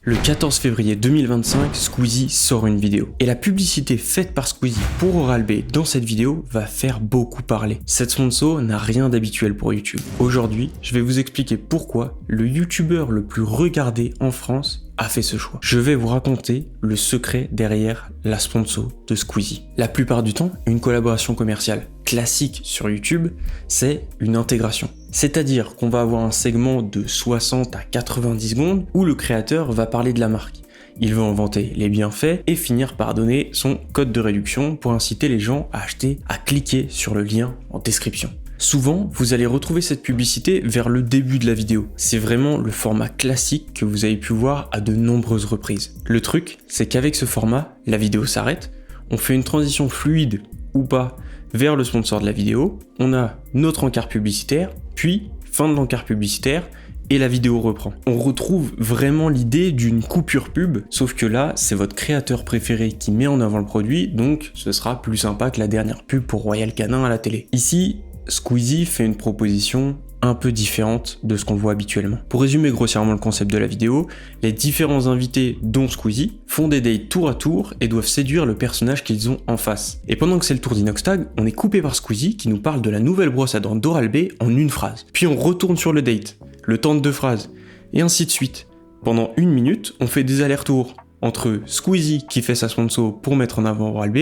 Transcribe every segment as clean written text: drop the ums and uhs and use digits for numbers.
Le 14 février 2025, Squeezie sort une vidéo. Et la publicité faite par Squeezie pour Oral-B dans cette vidéo va faire beaucoup parler. Cette sponsor n'a rien d'habituel pour YouTube. Aujourd'hui, je vais vous expliquer pourquoi le YouTuber le plus regardé en France a fait ce choix. Je vais vous raconter le secret derrière la sponsor de Squeezie. La plupart du temps, une collaboration commerciale classique sur YouTube, c'est une intégration. C'est-à-dire qu'on va avoir un segment de 60 à 90 secondes où le créateur va parler de la marque. Il va en vanter les bienfaits et finir par donner son code de réduction pour inciter les gens à acheter, à cliquer sur le lien en description. Souvent, vous allez retrouver cette publicité vers le début de la vidéo. C'est vraiment le format classique que vous avez pu voir à de nombreuses reprises. Le truc, c'est qu'avec ce format, la vidéo s'arrête, on fait une transition fluide ou pas vers le sponsor de la vidéo, on a notre encart publicitaire, puis fin de l'encart publicitaire, et la vidéo reprend. On retrouve vraiment l'idée d'une coupure pub, sauf que là, c'est votre créateur préféré qui met en avant le produit, donc ce sera plus sympa que la dernière pub pour Royal Canin à la télé. Ici, Squeezie fait une proposition un peu différente de ce qu'on voit habituellement. Pour résumer grossièrement le concept de la vidéo, les différents invités, dont Squeezie, font des dates tour à tour et doivent séduire le personnage qu'ils ont en face. Et pendant que c'est le tour d'Inoxtag, on est coupé par Squeezie qui nous parle de la nouvelle brosse à dents d'Oral-B en une phrase. Puis on retourne sur le date, le temps de 2 phrases, et ainsi de suite. Pendant 1 minute, on fait des allers-retours entre Squeezie qui fait sa sponsor pour mettre en avant Oral-B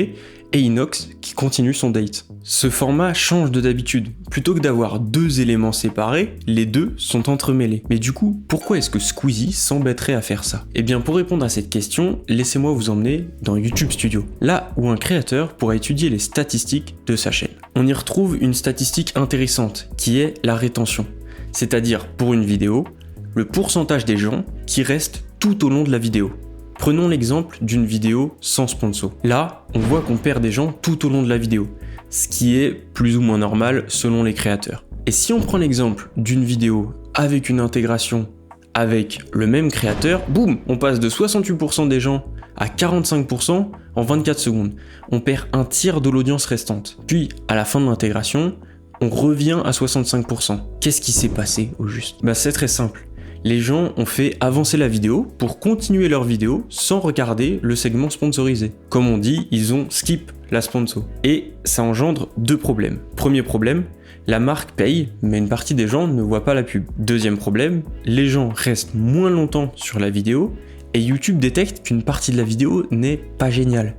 et Inox qui continue son date. Ce format change de d'habitude. Plutôt que d'avoir 2 éléments séparés, les 2 sont entremêlés. Mais du coup, pourquoi est-ce que Squeezie s'embêterait à faire ça? Eh bien, pour répondre à cette question, laissez-moi vous emmener dans YouTube Studio, là où un créateur pourra étudier les statistiques de sa chaîne. On y retrouve une statistique intéressante qui est la rétention. C'est-à-dire, pour une vidéo, le pourcentage des gens qui restent tout au long de la vidéo. Prenons l'exemple d'une vidéo sans sponsor. Là, on voit qu'on perd des gens tout au long de la vidéo, ce qui est plus ou moins normal selon les créateurs. Et si on prend l'exemple d'une vidéo avec une intégration avec le même créateur, boum, on passe de 68% des gens à 45% en 24 secondes. On perd un tiers de l'audience restante. Puis, à la fin de l'intégration, on revient à 65%. Qu'est-ce qui s'est passé au juste? C'est très simple. Les gens ont fait avancer la vidéo pour continuer leur vidéo sans regarder le segment sponsorisé. Comme on dit, ils ont skip la sponsor. Et ça engendre 2 problèmes. Premier problème, la marque paye, mais une partie des gens ne voient pas la pub. Deuxième problème, les gens restent moins longtemps sur la vidéo et YouTube détecte qu'une partie de la vidéo n'est pas géniale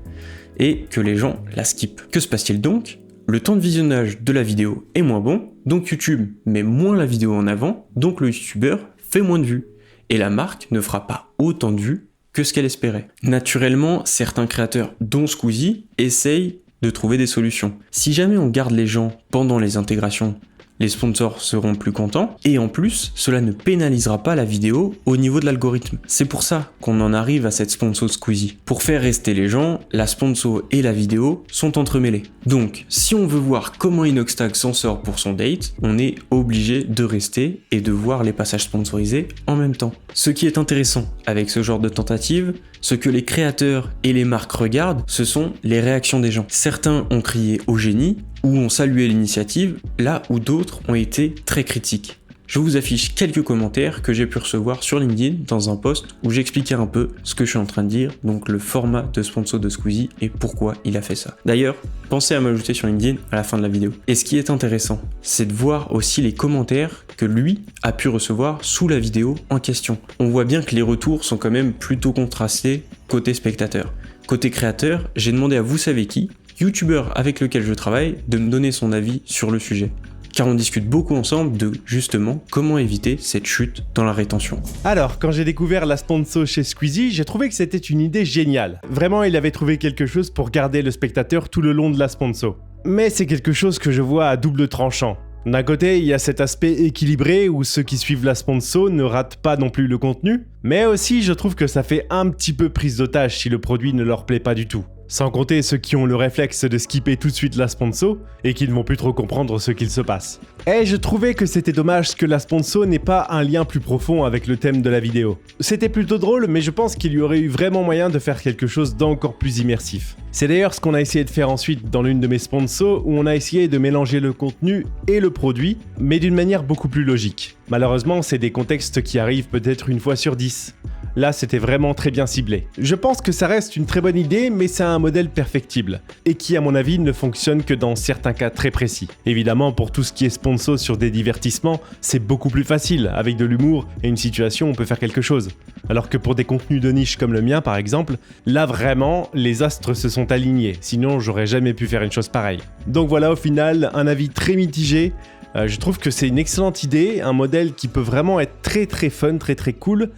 et que les gens la skippent. Que se passe-t-il donc? Le temps de visionnage de la vidéo est moins bon, donc YouTube met moins la vidéo en avant, donc le YouTuber fait moins de vues, et la marque ne fera pas autant de vues que ce qu'elle espérait. Naturellement, certains créateurs, dont Squeezie, essayent de trouver des solutions. Si jamais on garde les gens pendant les intégrations, les sponsors seront plus contents, et en plus, cela ne pénalisera pas la vidéo au niveau de l'algorithme. C'est pour ça qu'on en arrive à cette sponsor Squeezie. Pour faire rester les gens, la sponsor et la vidéo sont entremêlées. Donc, si on veut voir comment Inoxtag s'en sort pour son date, on est obligé de rester et de voir les passages sponsorisés en même temps. Ce qui est intéressant avec ce genre de tentative, ce que les créateurs et les marques regardent, ce sont les réactions des gens. Certains ont crié au génie, ou ont salué l'initiative, là où d'autres ont été très critiques. Je vous affiche quelques commentaires que j'ai pu recevoir sur LinkedIn dans un post où j'expliquais un peu ce que je suis en train de dire, donc le format de sponsor de Squeezie et pourquoi il a fait ça. D'ailleurs, pensez à m'ajouter sur LinkedIn à la fin de la vidéo. Et ce qui est intéressant, c'est de voir aussi les commentaires que lui a pu recevoir sous la vidéo en question. On voit bien que les retours sont quand même plutôt contrastés côté spectateur. Côté créateur, j'ai demandé à vous savez qui, YouTuber avec lequel je travaille, de me donner son avis sur le sujet. Car on discute beaucoup ensemble de, justement, comment éviter cette chute dans la rétention. Alors, quand j'ai découvert la sponsor chez Squeezie, j'ai trouvé que c'était une idée géniale. Vraiment, il avait trouvé quelque chose pour garder le spectateur tout le long de la sponsor. Mais c'est quelque chose que je vois à double tranchant. D'un côté, il y a cet aspect équilibré où ceux qui suivent la sponsor ne ratent pas non plus le contenu, mais aussi je trouve que ça fait un petit peu prise d'otage si le produit ne leur plaît pas du tout. Sans compter ceux qui ont le réflexe de skipper tout de suite la sponsor et qui ne vont plus trop comprendre ce qu'il se passe. Et je trouvais que c'était dommage que la sponsor n'ait pas un lien plus profond avec le thème de la vidéo. C'était plutôt drôle, mais je pense qu'il y aurait eu vraiment moyen de faire quelque chose d'encore plus immersif. C'est d'ailleurs ce qu'on a essayé de faire ensuite dans l'une de mes sponsors où on a essayé de mélanger le contenu et le produit, mais d'une manière beaucoup plus logique. Malheureusement, c'est des contextes qui arrivent peut-être une fois sur 10. Là, c'était vraiment très bien ciblé. Je pense que ça reste une très bonne idée, mais c'est un modèle perfectible, et qui, à mon avis, ne fonctionne que dans certains cas très précis. Évidemment, pour tout ce qui est sponsor sur des divertissements, c'est beaucoup plus facile. Avec de l'humour et une situation, on peut faire quelque chose. Alors que pour des contenus de niche comme le mien, par exemple, là vraiment, les astres se sont alignés. Sinon, j'aurais jamais pu faire une chose pareille. Donc voilà, au final, un avis très mitigé. Je trouve que c'est une excellente idée, un modèle qui peut vraiment être très très fun, très très cool,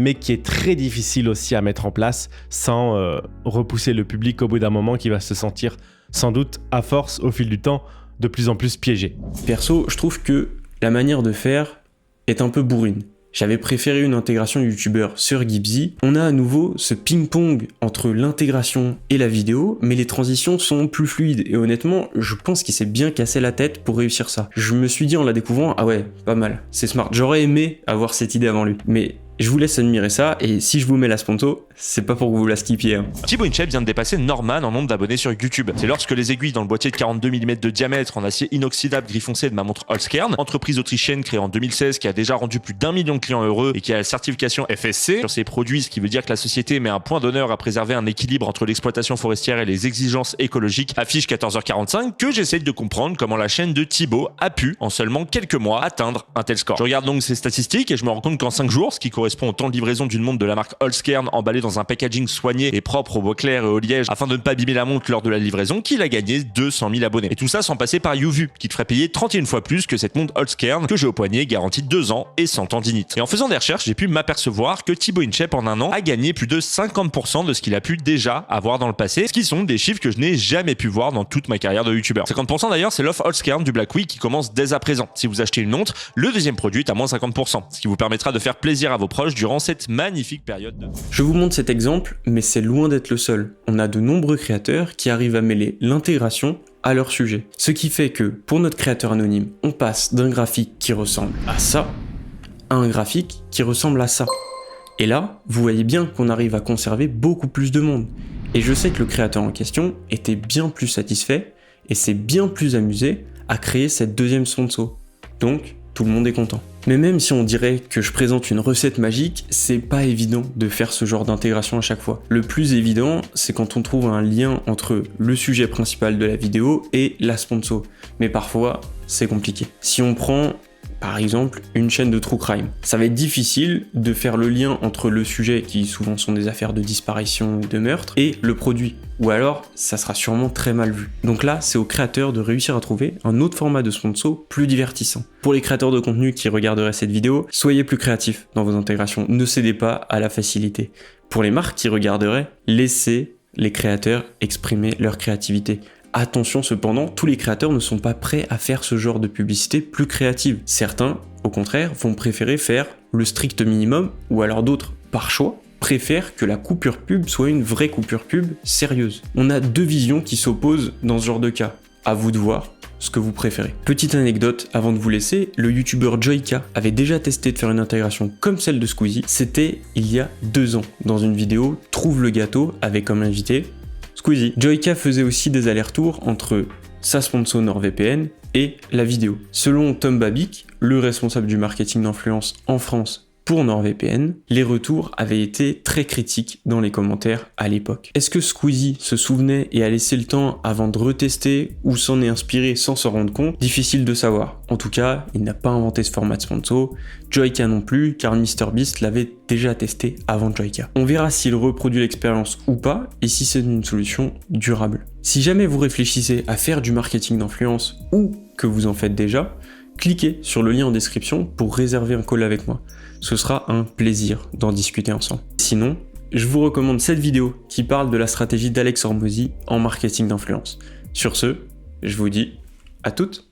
mais qui est très difficile aussi à mettre en place sans repousser le public au bout d'un moment qui va se sentir sans doute à force au fil du temps de plus en plus piégé. Perso, je trouve que la manière de faire est un peu bourrine. J'avais préféré une intégration youtubeur sur Gibzy. On a à nouveau ce ping-pong entre l'intégration et la vidéo, mais les transitions sont plus fluides. Et honnêtement, je pense qu'il s'est bien cassé la tête pour réussir ça. Je me suis dit en la découvrant, ah ouais, pas mal, c'est smart. J'aurais aimé avoir cette idée avant lui. Mais je vous laisse admirer ça, et si je vous mets la sponso, c'est pas pour que vous la skippiez. Hein. Thibaut InShape vient de dépasser Norman en nombre d'abonnés sur YouTube. C'est lorsque les aiguilles dans le boîtier de 42 mm de diamètre en acier inoxydable gris foncé de ma montre Holzkern, entreprise autrichienne créée en 2016 qui a déjà rendu plus d'1 million de clients heureux et qui a la certification FSC sur ses produits, ce qui veut dire que la société met un point d'honneur à préserver un équilibre entre l'exploitation forestière et les exigences écologiques, affiche 14h45, que j'essaye de comprendre comment la chaîne de Thibaut a pu, en seulement quelques mois, atteindre un tel score. Je regarde donc ces statistiques et je me rends compte qu'en 5 jours, ce qui correspond au temps de livraison d'une montre de la marque Holzkern emballée dans un packaging soigné et propre au bois clair et au liège afin de ne pas abîmer la montre lors de la livraison, qu'il a gagné 200 000 abonnés. Et tout ça sans passer par YouView, qui te ferait payer 31 fois plus que cette montre Holzkern que j'ai au poignet, garantie 2 ans et 100 tendinites. Et en faisant des recherches, j'ai pu m'apercevoir que Thibaut InShape en un an a gagné plus de 50% de ce qu'il a pu déjà avoir dans le passé, ce qui sont des chiffres que je n'ai jamais pu voir dans toute ma carrière de youtubeur. 50% d'ailleurs, c'est l'offre Holzkern du Black Week qui commence dès à présent. Si vous achetez une montre, le deuxième produit est à moins 50%, ce qui vous permettra de faire plaisir à vos proches durant cette magnifique période de... Je vous montre cet exemple, mais c'est loin d'être le seul. On a de nombreux créateurs qui arrivent à mêler l'intégration à leur sujet. Ce qui fait que, pour notre créateur anonyme, on passe d'un graphique qui ressemble à ça, à un graphique qui ressemble à ça. Et là, vous voyez bien qu'on arrive à conserver beaucoup plus de monde. Et je sais que le créateur en question était bien plus satisfait et s'est bien plus amusé à créer cette deuxième sponsor. Donc, tout le monde est content. Mais même si on dirait que je présente une recette magique, c'est pas évident de faire ce genre d'intégration à chaque fois. Le plus évident, c'est quand on trouve un lien entre le sujet principal de la vidéo et la sponsor. Mais parfois, c'est compliqué. Si on prend par exemple une chaîne de true crime, ça va être difficile de faire le lien entre le sujet, qui souvent sont des affaires de disparition ou de meurtre, et le produit. Ou alors, ça sera sûrement très mal vu. Donc là, c'est aux créateurs de réussir à trouver un autre format de sponsor plus divertissant. Pour les créateurs de contenu qui regarderaient cette vidéo, soyez plus créatifs dans vos intégrations, ne cédez pas à la facilité. Pour les marques qui regarderaient, laissez les créateurs exprimer leur créativité. Attention cependant, tous les créateurs ne sont pas prêts à faire ce genre de publicité plus créative. Certains, au contraire, vont préférer faire le strict minimum, ou alors d'autres, par choix, préfèrent que la coupure pub soit une vraie coupure pub sérieuse. On a deux visions qui s'opposent dans ce genre de cas. À vous de voir ce que vous préférez. Petite anecdote avant de vous laisser, le youtubeur Joyka avait déjà testé de faire une intégration comme celle de Squeezie. C'était il y a 2 ans, dans une vidéo Trouve le gâteau avec comme invité Squeezie. Joyka faisait aussi des allers-retours entre sa sponsor NordVPN et la vidéo. Selon Tom Babic, le responsable du marketing d'influence en France pour NordVPN, les retours avaient été très critiques dans les commentaires à l'époque. Est-ce que Squeezie se souvenait et a laissé le temps avant de retester ou s'en est inspiré sans s'en rendre compte? Difficile de savoir. En tout cas, il n'a pas inventé ce format de sponsor, Joyka non plus, car MrBeast l'avait déjà testé avant Joyka. On verra s'il reproduit l'expérience ou pas et si c'est une solution durable. Si jamais vous réfléchissez à faire du marketing d'influence ou que vous en faites déjà, cliquez sur le lien en description pour réserver un call avec moi. Ce sera un plaisir d'en discuter ensemble. Sinon, je vous recommande cette vidéo qui parle de la stratégie d'Alex Hormozy en marketing d'influence. Sur ce, je vous dis à toutes.